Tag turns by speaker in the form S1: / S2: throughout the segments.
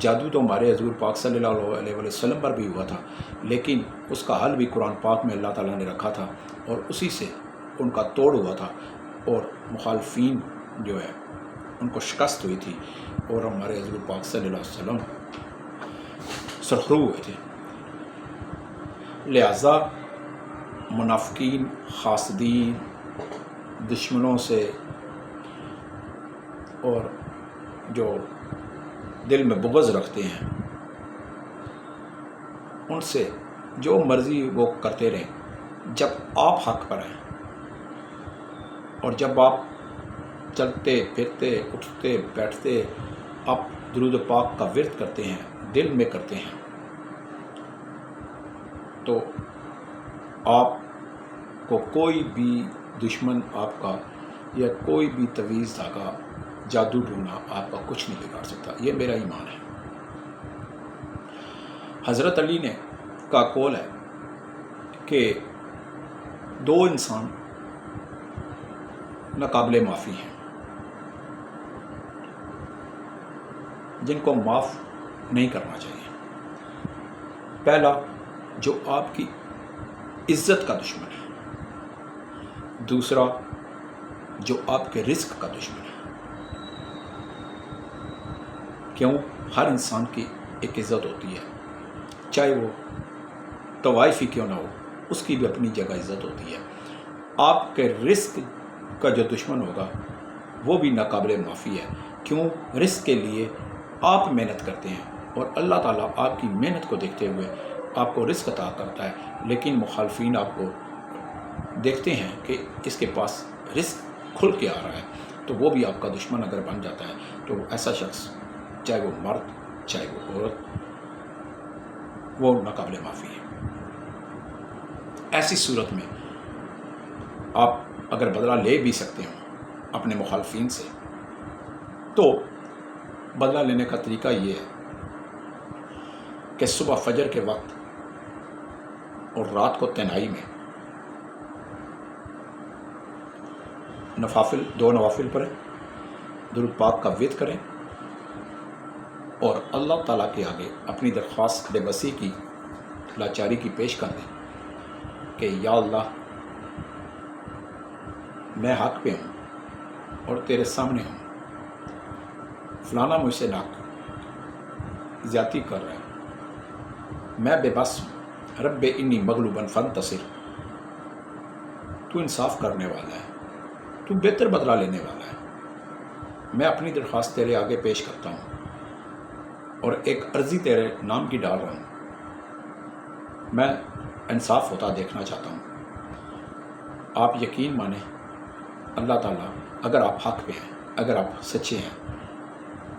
S1: جادو تو ہمارے حضور پاک صلی اللہ علیہ وسلم پر بھی ہوا تھا، لیکن اس کا حل بھی قرآن پاک میں اللہ تعالیٰ نے رکھا تھا اور اسی سے ان کا توڑ ہوا تھا اور مخالفین جو ہے ان کو شکست ہوئی تھی اور ہمارے حضور پاک صلی اللہ علیہ وسلم سرخرو ہوئے تھے۔ لہذا منافقین، حاسدین، دشمنوں سے اور جو دل میں بغض رکھتے ہیں ان سے جو مرضی وہ کرتے رہیں، جب آپ حق پر ہیں اور جب آپ چلتے پھرتے اٹھتے بیٹھتے آپ درود پاک کا ورد کرتے ہیں، دل میں کرتے ہیں، تو آپ کو کوئی بھی دشمن آپ کا یا کوئی بھی تویز دھاگا، جادو ٹونا آپ کا کچھ نہیں بگاڑ سکتا۔ یہ میرا ایمان ہے۔ حضرت علی نے کا قول ہے کہ دو انسان ناقابل معافی ہیں جن کو معاف نہیں کرنا چاہیے۔ پہلا، جو آپ کی عزت کا دشمن ہے، دوسرا جو آپ کے رزق کا دشمن ہے۔ کیوں؟ ہر انسان کی ایک عزت ہوتی ہے، چاہے وہ طوائفی کیوں نہ ہو، اس کی بھی اپنی جگہ عزت ہوتی ہے۔ آپ کے رزق کا جو دشمن ہوگا وہ بھی ناقابل معافی ہے۔ کیوں؟ رزق کے لیے آپ محنت کرتے ہیں اور اللہ تعالیٰ آپ کی محنت کو دیکھتے ہوئے آپ کو رزق عطا کرتا ہے، لیکن مخالفین آپ کو دیکھتے ہیں کہ اس کے پاس رزق کھل کے آ رہا ہے، تو وہ بھی آپ کا دشمن اگر بن جاتا ہے تو ایسا شخص، چاہے وہ مرد چاہے وہ عورت، وہ ناقابل معافی ہے۔ ایسی صورت میں آپ اگر بدلہ لے بھی سکتے ہوں اپنے مخالفین سے، تو بدلہ لینے کا طریقہ یہ ہے کہ صبح فجر کے وقت اور رات کو تنہائی میں دو نوافل پڑھیں، درود پاک کا ورد کریں اور اللہ تعالیٰ کے آگے اپنی درخواست بے بسی کی، لاچاری کی پیش کر دیں کہ یا اللہ، میں حق پہ ہوں اور تیرے سامنے ہوں، فلانا مجھ سے زیادتی کر رہا ہے، میں بے بس ہوں، رب انی مغلوباً فانتصر، تو انصاف کرنے والا ہے، تو بہتر بدلہ لینے والا ہے، میں اپنی درخواست تیرے آگے پیش کرتا ہوں اور ایک عرضی تیرے نام کی ڈال رہا ہوں، میں انصاف ہوتا دیکھنا چاہتا ہوں۔ آپ یقین مانیں، اللہ تعالیٰ اگر آپ حق پہ ہیں، اگر آپ سچے ہیں،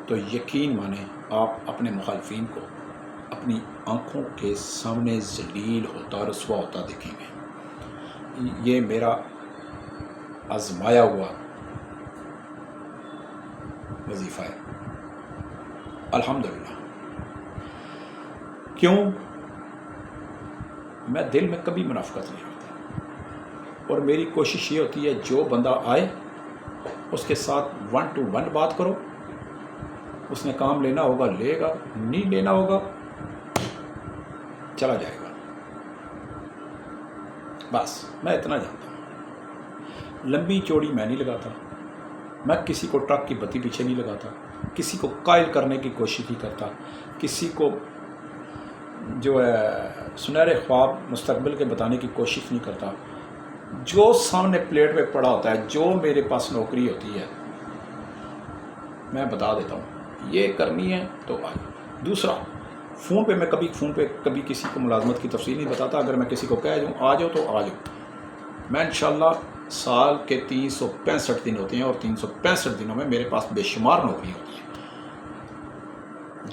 S1: تو یقین مانیں آپ اپنے مخالفین کو اپنی آنکھوں کے سامنے ذلیل ہوتا، رسوا ہوتا دیکھیں گے۔ یہ میرا آزمایا ہوا وظیفہ ہے، الحمدللہ۔ کیوں؟ میں دل میں کبھی منافقت نہیں رکھتا اور میری کوشش یہ ہوتی ہے جو بندہ آئے اس کے ساتھ 1 to 1 بات کرو، اس نے کام لینا ہوگا لے گا، نہیں لینا ہوگا چلا جائے گا، بس میں اتنا جانتا ہوں۔ لمبی چوڑی میں نہیں لگاتا، میں کسی کو ٹرک کی بتی پیچھے نہیں لگاتا، کسی کو قائل کرنے کی کوشش نہیں کرتا، کسی کو جو ہے سنہرے خواب مستقبل کے بتانے کی کوشش نہیں کرتا۔ جو سامنے پلیٹ پہ پڑا ہوتا ہے، جو میرے پاس نوکری ہوتی ہے، میں بتا دیتا ہوں یہ کرنی ہے تو آئے۔ دوسرا، فون پہ کبھی کسی کو ملازمت کی تفصیل نہیں بتاتا۔ اگر میں کسی کو کہہ دوں آ جاؤ تو آ جاؤ۔ میں انشاءاللہ سال کے 365 دن ہوتے ہیں اور 365 دنوں میں میرے پاس بے شمار نوکری ہوتی ہے۔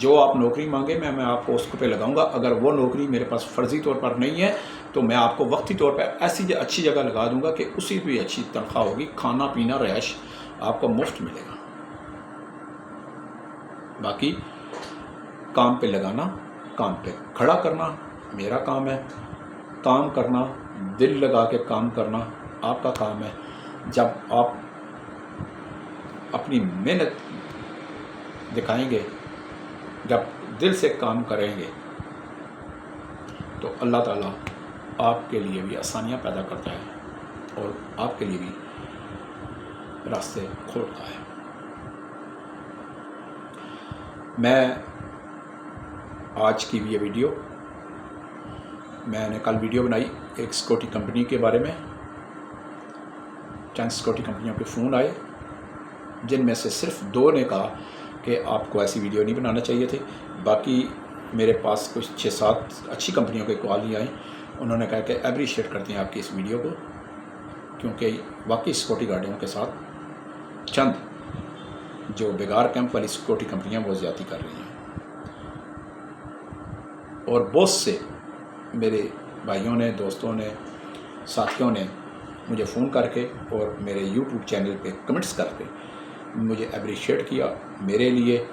S1: جو آپ نوکری مانگے میں آپ کو اس پہ لگاؤں گا۔ اگر وہ نوکری میرے پاس فرضی طور پر نہیں ہے تو میں آپ کو وقتی طور پہ ایسی اچھی جگہ لگا دوں گا کہ اسی بھی اچھی تنخواہ ہوگی، کھانا پینا رہائش آپ کو مفت ملے گا۔ باقی کام پہ لگانا، کام پہ کھڑا کرنا میرا کام ہے، کام کرنا، دل لگا کے کام کرنا آپ کا کام ہے۔ جب آپ اپنی محنت دکھائیں گے جب دل سے کام کریں گے تو اللہ تعالیٰ آپ کے لیے بھی آسانیاں پیدا کرتا ہے اور آپ کے لیے بھی راستے کھولتا ہے۔ میں آج کی بھی یہ ویڈیو، میں نے کل ویڈیو بنائی ایک سیکورٹی کمپنی کے بارے میں، چند سیکورٹی کمپنیوں کے فون آئے جن میں سے صرف 2 نے کہا کہ آپ کو ایسی ویڈیو نہیں بنانا چاہیے تھی، باقی میرے پاس کچھ 6-7 اچھی کمپنیوں کے کال آئیں، انہوں نے کہا کہ اپریشیٹ کرتے ہیں آپ کی اس ویڈیو کو، کیونکہ واقعی سیکورٹی گارڈوں کے ساتھ چند جو بیگار کیمپ والی سیکورٹی کمپنیاں وہ زیادتی کر رہی ہیں۔ اور بہت سے میرے بھائیوں نے، دوستوں نے، ساتھیوں نے مجھے فون کر کے اور میرے یوٹیوب چینل پہ کمنٹس کر کے مجھے اپریشیٹ کیا، میرے لیے،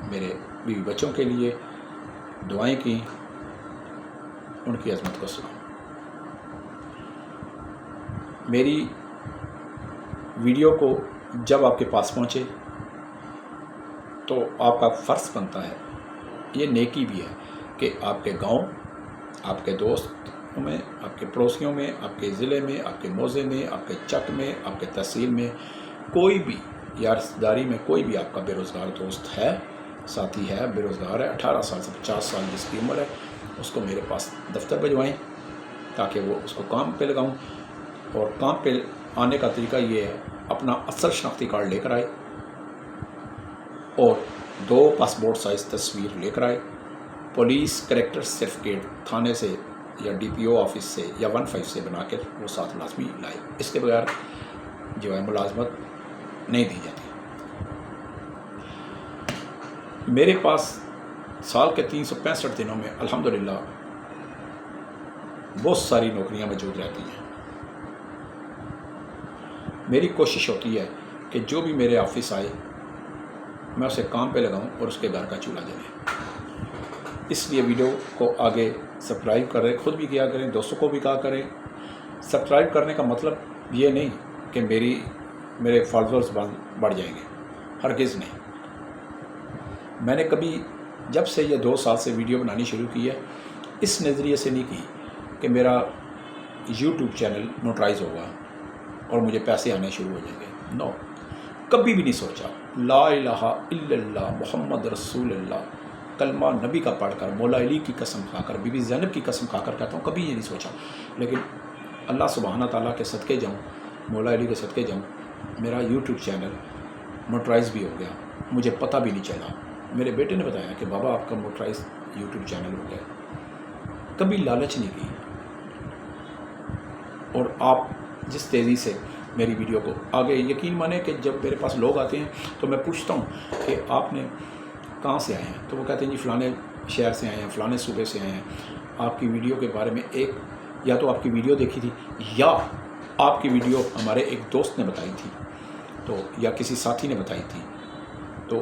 S1: میرے بیوی بچوں کے لیے دعائیں کی، ان کی عظمت کو سنا۔ میری ویڈیو کو جب آپ کے پاس پہنچے تو آپ کا فرض بنتا ہے، یہ نیکی بھی ہے کہ آپ کے گاؤں، آپ کے دوستوں میں، آپ کے پڑوسیوں میں، آپ کے ضلع میں، آپ کے موضع میں، آپ کے چک میں، آپ کے تحصیل میں کوئی بھی یا رشتہ داری میں کوئی بھی آپ کا بے روزگار دوست ہے، ساتھی ہے، بے روزگار ہے، 18 سال سے 50 سال جس کی عمر ہے، اس کو میرے پاس دفتر بھجوائیں تاکہ وہ اس کو کام پہ لگاؤں۔ اور کام پہ آنے کا طریقہ یہ ہے، اپنا اصل شناختی کارڈ لے کر آئے اور 2 پاسپورٹ سائز تصویر لے کر آئے، پولیس کریکٹر سرٹیفکیٹ تھانے سے یا ڈی پی او آفس سے یا 15 سے بنا کر وہ ساتھ لازمی لائے، اس کے بغیر جو ہے ملازمت نہیں دی جاتی۔ میرے پاس سال کے 365 دنوں میں الحمدللہ بہت ساری نوکریاں موجود رہتی ہیں۔ میری کوشش ہوتی ہے کہ جو بھی میرے آفس آئے میں اسے کام پہ لگاؤں اور اس کے گھر کا چولہا جلے۔ اس لیے ویڈیو کو آگے سبسکرائب کریں، خود بھی کیا کریں، دوستوں کو بھی کہا کریں۔ سبسکرائب کرنے کا مطلب یہ نہیں کہ میرے فالوورز بڑھ جائیں گے، ہرگز نہیں۔ میں نے کبھی جب سے یہ 2 سال سے ویڈیو بنانی شروع کی ہے، اس نظریے سے نہیں کی کہ میرا یوٹیوب چینل موٹرائز ہوگا اور مجھے پیسے آنے شروع ہو جائیں گے، نو، کبھی بھی نہیں سوچا۔ لا الہ الا اللہ محمد رسول اللہ کلمہ نبی کا پڑھ کر، مولا علی کی قسم کھا کر، بی بی زینب کی قسم کھا کر کہتا ہوں، کبھی یہ نہیں سوچا، لیکن اللہ سبحانہ تعالیٰ کے صدقے جاؤں، مولا علی کے صدقے جاؤں، میرا یوٹیوب چینل موٹرائز بھی ہو گیا، مجھے پتہ بھی نہیں چلا۔ میرے بیٹے نے بتایا کہ بابا آپ کا موٹرائز یوٹیوب چینل ہو گیا۔ کبھی لالچ نہیں کی، اور آپ جس تیزی سے میری ویڈیو کو آگے، یقین مانیں کہ جب میرے پاس لوگ آتے ہیں تو میں پوچھتا ہوں کہ آپ نے کہاں سے آئے ہیں، تو وہ کہتے ہیں جی فلانے شہر سے آئے ہیں، فلانے صوبے سے آئے ہیں، آپ کی ویڈیو کے بارے میں یا تو آپ کی ویڈیو دیکھی تھی یا آپ کی ویڈیو ہمارے ایک دوست نے بتائی تھی، تو یا کسی ساتھی نے بتائی تھی، تو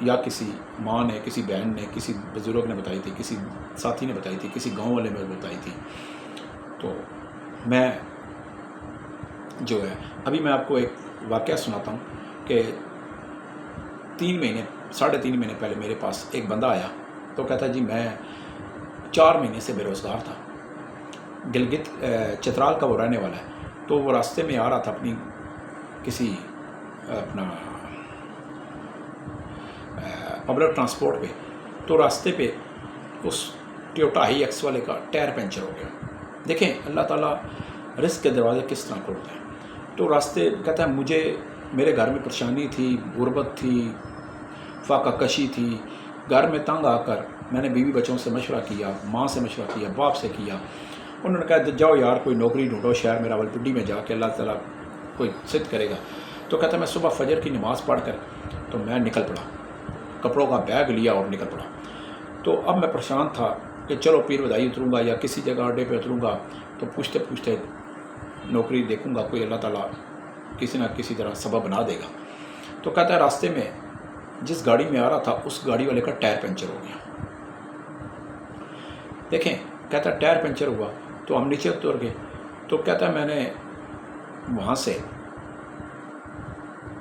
S1: یا کسی ماں نے، کسی بہن نے، کسی بزرگ نے بتائی تھی، کسی ساتھی نے بتائی تھی، کسی گاؤں والے نے بتائی تھی۔ تو میں جو ہے ابھی میں آپ کو ایک واقعہ سناتا ہوں کہ 3.5 مہینے پہلے میرے پاس ایک بندہ آیا، تو کہتا جی میں 4 مہینے سے بے روزگار تھا، گلگت چترال کا وہ رہنے والا ہے، تو وہ راستے میں آ رہا تھا اپنی کسی اپنا پبلک ٹرانسپورٹ پہ، تو راستے پہ اس ٹویوٹا ہائی ایکس والے کا ٹائر پنچر ہو گیا۔ دیکھیں اللہ تعالیٰ رزق کے دروازے کس طرح کھولتے ہیں۔ تو راستے کہتا ہے مجھے میرے گھر میں پریشانی تھی، غربت تھی، فاقہ کشی تھی، گھر میں تنگ آ کر میں نے بیوی بچوں سے مشورہ کیا، ماں سے مشورہ کیا، باپ سے کیا، انہوں نے کہا جاؤ یار کوئی نوکری ڈھونڈو شہر میں، راولپنڈی میں جا کے اللہ تعالیٰ کوئی صد کرے گا۔ تو کہتا ہے میں صبح فجر کی نماز پڑھ کر تو میں نکل پڑا، کپڑوں کا بیگ لیا اور نکل پڑا۔ تو اب میں پریشان تھا کہ چلو پیر بدائی اتروں گا یا کسی جگہ اڈے پہ اتروں گا تو پوچھتے پوچھتے نوکری دیکھوں گا، کوئی اللہ تعالیٰ کسی نہ کسی طرح سبب بنا دے گا۔ تو کہتا ہے راستے میں جس گاڑی میں آ رہا تھا اس گاڑی والے کا ٹائر پنچر ہو گیا۔ دیکھیں کہتا ہے ٹائر پنچر ہوا تو ہم نیچے اتر گئے، تو کہتا ہے میں نے وہاں سے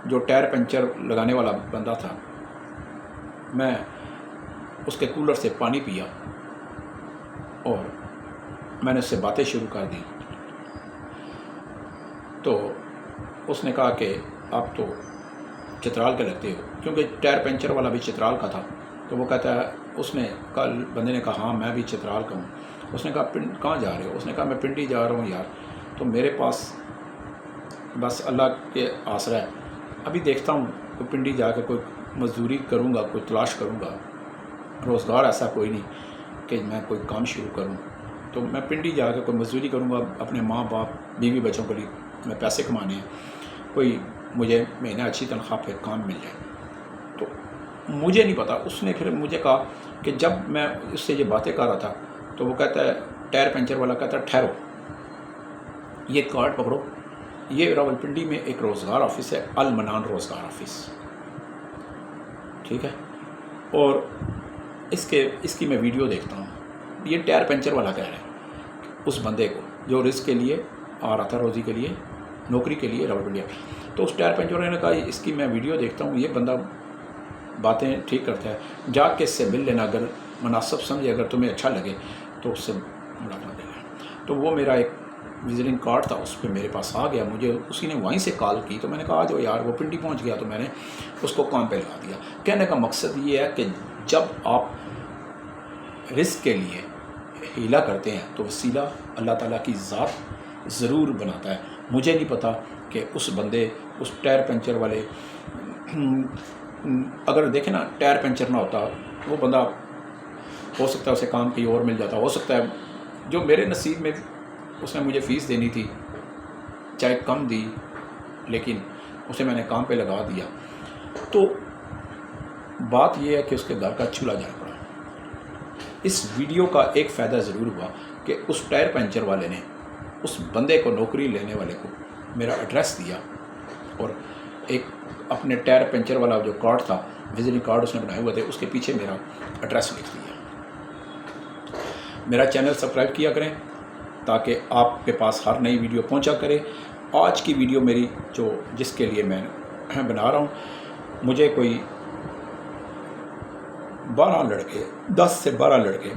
S1: جو ٹائر پنچر لگانے والا بندہ تھا، میں اس کے کولر سے پانی پیا اور میں نے اس سے باتیں شروع کر دی. تو اس نے کہا کہ آپ تو چترال کے لگتے ہو، کیونکہ ٹائر پنچر والا بھی چترال کا تھا. تو وہ کہتا ہے، اس نے کل بندے نے کہا ہاں میں بھی چترال کا ہوں. اس نے کہا کہاں جا رہے ہو؟ اس نے کہا میں پنڈی جا رہا ہوں یار. تو میرے پاس بس اللہ کے آسرا ہے، ابھی دیکھتا ہوں کوئی پنڈی جا کے کوئی مزدوری کروں گا، کوئی تلاش کروں گا. روزگار ایسا کوئی نہیں کہ میں کوئی کام شروع کروں. تو میں پنڈی جا کے کوئی مزدوری کروں گا، اپنے ماں باپ بیوی بچوں کے لیے میں پیسے کمانے ہیں، کوئی مجھے مہینہ اچھی تنخواہ پہ کام مل جائے. تو مجھے نہیں پتا. اس نے پھر مجھے کہا کہ جب میں اس سے یہ باتیں کر رہا تھا تو وہ کہتا ہے، ٹائر پنچر والا کہتا ہے ٹھہرو، یہ کارڈ پکڑو، یہ راولپنڈی میں ایک روزگار آفس ہے، المنان روزگار آفس، ٹھیک ہے. اور اس کی میں ویڈیو دیکھتا ہوں. یہ ٹائر پنچر والا کہہ رہا ہے اس بندے کو جو رزق کے لیے آ رہا تھا، روزی کے لیے، نوکری کے لیے راولپنڈی. تو اس ٹائر پنچر والے نے کہا اس کی میں ویڈیو دیکھتا ہوں، یہ بندہ باتیں ٹھیک کرتا ہے، جا کے اس سے مل لینا، اگر مناسب سمجھے، اگر تمہیں اچھا لگے تو اس سے ملاقات دینا. تو وہ میرا ایک وزٹنگ کارڈ تھا، اس پہ میرے پاس آ گیا. مجھے اسی نے وہیں سے کال کی. تو میں نے کہا جو یار وہ پنڈی پہنچ گیا. تو میں نے اس کو کام پہ لگا دیا. کہنے کا مقصد یہ ہے کہ جب آپ رزق کے لیے ہیلا کرتے ہیں تو وسیلہ اللہ تعالیٰ کی ذات ضرور بناتا ہے. مجھے نہیں پتا کہ اس بندے، اس ٹائر پنچر والے، اگر دیکھیں نا ٹائر پنچر نہ ہوتا وہ بندہ، ہو سکتا ہے اسے کام کہیں اور مل جاتا. ہو سکتا ہے جو میرے نصیب میں اس نے مجھے فیس دینی تھی چاہے کم دی، لیکن اسے میں نے کام پہ لگا دیا. تو بات یہ ہے کہ اس کے گھر کا چولہا جل پڑا. اس ویڈیو کا ایک فائدہ ضرور ہوا کہ اس ٹائر پنچر والے نے اس بندے کو، نوکری لینے والے کو، میرا ایڈریس دیا اور ایک اپنے ٹائر پنچر والا جو کارڈ تھا، وزٹنگ کارڈ اس نے بنائے ہوئے تھے، اس کے پیچھے میرا ایڈریس لکھ دیا. میرا چینل سبسکرائب کیا کریں تاکہ آپ کے پاس ہر نئی ویڈیو پہنچا کرے. آج کی ویڈیو میری جس کے لیے میں بنا رہا ہوں، مجھے کوئی 12 لڑکے، 10 سے 12 لڑکے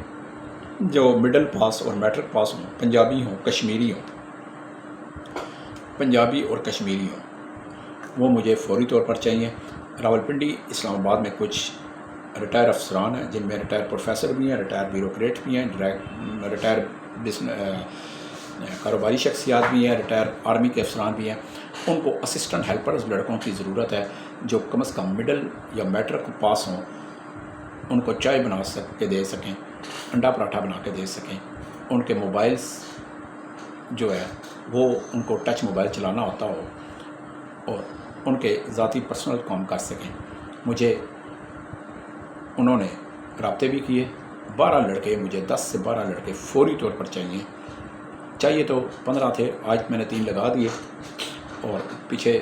S1: جو مڈل پاس اور میٹرک پاس ہوں، پنجابی ہوں، کشمیری ہوں، پنجابی اور کشمیری ہوں، وہ مجھے فوری طور پر چاہیے. راولپنڈی، اسلام آباد میں کچھ ریٹائر افسران ہیں، جن میں ریٹائر پروفیسر بھی ہیں، ریٹائر بیوروکریٹ بھی ہیں، ریٹائر کاروباری شخصیات بھی ہیں، ریٹائر آرمی کے افسران بھی ہیں. ان کو اسسٹنٹ ہیلپرز لڑکوں کی ضرورت ہے جو کم از کم مڈل یا میٹرک پاس ہوں. ان کو چائے بنا کے دے سکیں، انڈا پراٹھا بنا کے دے سکیں. ان کے موبائلز جو ہے وہ ان کو ٹچ موبائل چلانا ہوتا ہو اور ان کے ذاتی پرسنل کام کر سکیں. مجھے انہوں نے رابطے بھی کیے. 12 لڑکے، مجھے 10 سے 12 لڑکے فوری طور پر چاہیے تو 15 تھے، آج میں نے 3 لگا دیے اور پیچھے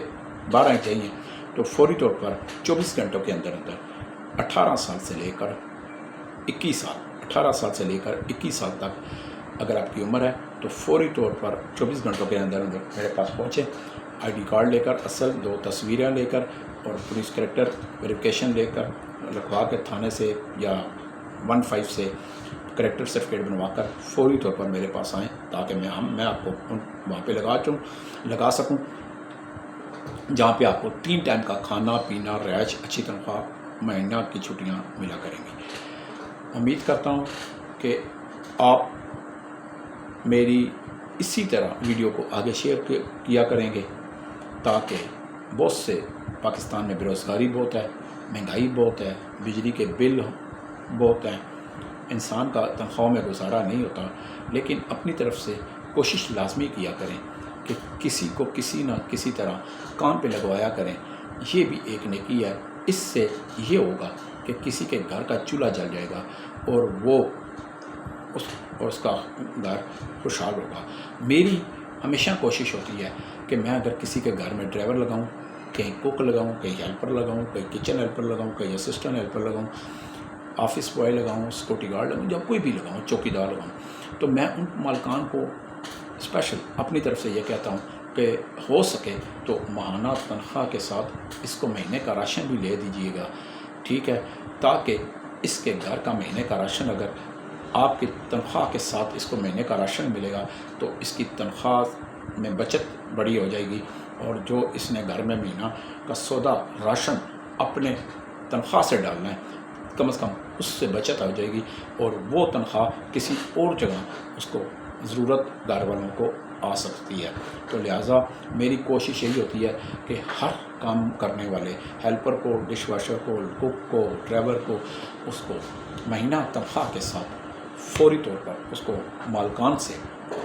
S1: 12 چاہیے. تو فوری طور پر 24 گھنٹوں کے اندر 18 سال سے لے کر 21 سال، 18 سال سے لے کر 21 سال تک اگر آپ کی عمر ہے تو فوری طور پر 24 گھنٹوں کے اندر میرے پاس پہنچے. آئی ڈی کارڈ لے کر، اصل 2 تصویریں لے کر اور پولیس کریکٹر ویریفیکیشن لے کر لکھوا کے تھانے سے یا 15 سے کریکٹر سرٹیفکیٹ بنوا کر فوری طور پر میرے پاس آئیں تاکہ میں آپ کو وہاں پہ لگا سکوں جہاں پہ آپ کو 3 ٹائم کا کھانا پینا، رہائش، اچھی تنخواہ، مہینہ کی چھٹیاں ملا کریں گی. امید کرتا ہوں کہ آپ میری اسی طرح ویڈیو کو آگے شیئر کیا کریں گے تاکہ بہت سے، پاکستان میں بیروزگاری بہت ہے، مہنگائی بہت ہے، بجلی کے بل بہت ہیں، انسان کا تنخواہ میں گزارا نہیں ہوتا، لیکن اپنی طرف سے کوشش لازمی کیا کریں کہ کسی کو کسی نہ کسی طرح کام پہ لگوایا کریں. یہ بھی ایک نیکی ہے. اس سے یہ ہوگا کہ کسی کے گھر کا چولہا جل جائے گا اور وہ اس کا گھر خوشحال ہوگا. میری ہمیشہ کوشش ہوتی ہے کہ میں اگر کسی کے گھر میں ڈرائیور لگاؤں، کہیں کوک لگاؤں، کہیں ہیلپر لگاؤں، کہیں کچن ہیلپر لگاؤں، کہیں اسسٹنٹ ہیلپر لگاؤں، آفس بوائے لگاؤں، سیکورٹی گارڈ لگاؤں، جب کوئی بھی لگاؤں، چوکی دار لگاؤں، تو میں ان مالکان کو اسپیشل اپنی طرف سے یہ کہتا ہوں کہ ہو سکے تو ماہانہ تنخواہ کے ساتھ اس کو مہینے کا راشن بھی لے دیجیے گا، ٹھیک ہے، تاکہ اس کے گھر کا مہینے کا راشن اگر آپ کی تنخواہ کے ساتھ اس کو مہینے کا راشن ملے گا تو اس کی تنخواہ میں بچت بڑی ہو جائے گی، اور جو اس نے گھر میں مہینہ کا سودا راشن اپنے تنخواہ سے ڈالنا ہے کم از کم اس سے بچت ہو جائے گی، اور وہ تنخواہ کسی اور جگہ اس کو ضرورت دار والوں کو آ سکتی ہے۔ تو لہٰذا میری کوشش یہی ہوتی ہے کہ ہر کام کرنے والے ہیلپر کو، ڈش واشر کو، کوک کو، ڈرائیور کو، اس کو مہینہ تنخواہ کے ساتھ فوری طور پر اس کو مالکان سے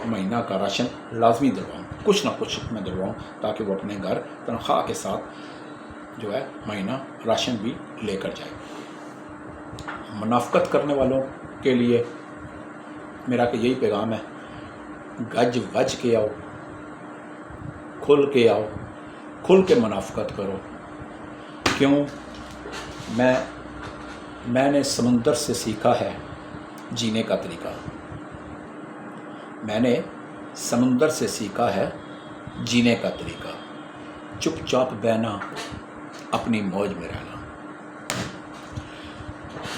S1: مہینہ کا راشن لازمی دلواؤں، کچھ نہ کچھ میں دلواؤں، تاکہ وہ اپنے گھر تنخواہ کے ساتھ جو ہے مہینہ راشن بھی لے کر جائے۔ منافقت کرنے والوں کے لیے میرا کہ یہی پیغام ہے، گج وج کے آؤ، کھل کے آؤ، کھل کے منافقت کرو۔ کیوں؟ میں نے سمندر سے سیکھا ہے جینے کا طریقہ، میں نے سمندر سے سیکھا ہے جینے کا طریقہ، چپ چاپ بہنا، اپنی موج میں رہنا۔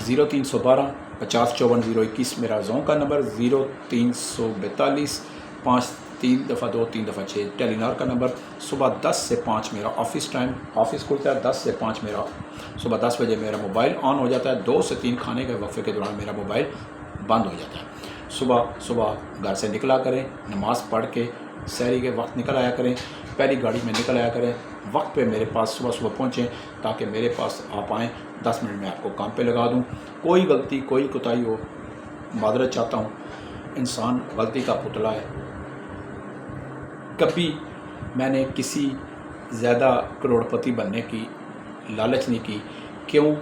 S1: 0312 50 54 021 میرا زون کا نمبر، 0342 5 3 دفعہ 2 3 دفعہ 6 ٹیلی نار کا نمبر۔ صبح 10 سے 5 میرا آفس ٹائم، آفس کھلتا ہے 10 سے 5 میرا، صبح 10 بجے میرا موبائل آن ہو جاتا ہے، 2 سے 3 کھانے کے وقفے کے دوران میرا موبائل بند ہو جاتا ہے۔ صبح گھر سے نکلا کریں، نماز پڑھ کے سحری کے وقت نکل آیا کریں، پہلی گاڑی میں نکل آیا کریں، وقت پہ میرے پاس صبح پہنچیں، تاکہ میرے پاس آپ آئیں، 10 منٹ میں آپ کو کام پہ لگا دوں۔ کوئی غلطی، کوئی کوتاہی ہو، معذرت چاہتا ہوں، انسان غلطی کا پتلا ہے۔ کبھی میں نے کسی زیادہ کروڑپتی بننے کی لالچ نہیں کی، کیوں؟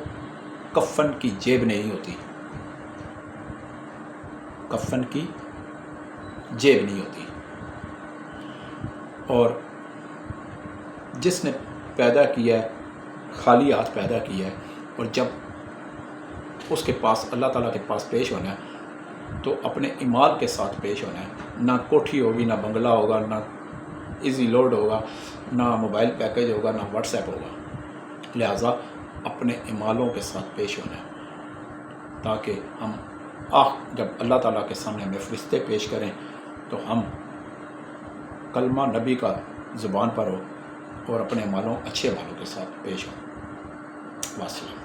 S1: کفن کی جیب نہیں ہوتی، کفن کی جیب نہیں ہوتی، اور جس نے پیدا کیا ہے خالی ہاتھ پیدا کیا ہے، اور جب اس کے پاس اللہ تعالیٰ کے پاس پیش ہونا ہے تو اپنے ایمال کے ساتھ پیش ہونا ہے۔ نہ کوٹھی ہوگی، نہ بنگلہ ہوگا، نہ ایزی لوڈ ہوگا، نہ موبائل پیکج ہوگا، نہ واٹس ایپ ہوگا، لہٰذا اپنے ایمالوں کے ساتھ پیش ہونا ہے، تاکہ ہم جب اللہ تعالیٰ کے سامنے ہمیں فرشتے پیش کریں تو ہم کلمہ نبی کا زبان پر ہو اور اپنے اعمالوں اچھے اعمالوں کے ساتھ پیش ہوں۔ واسلام۔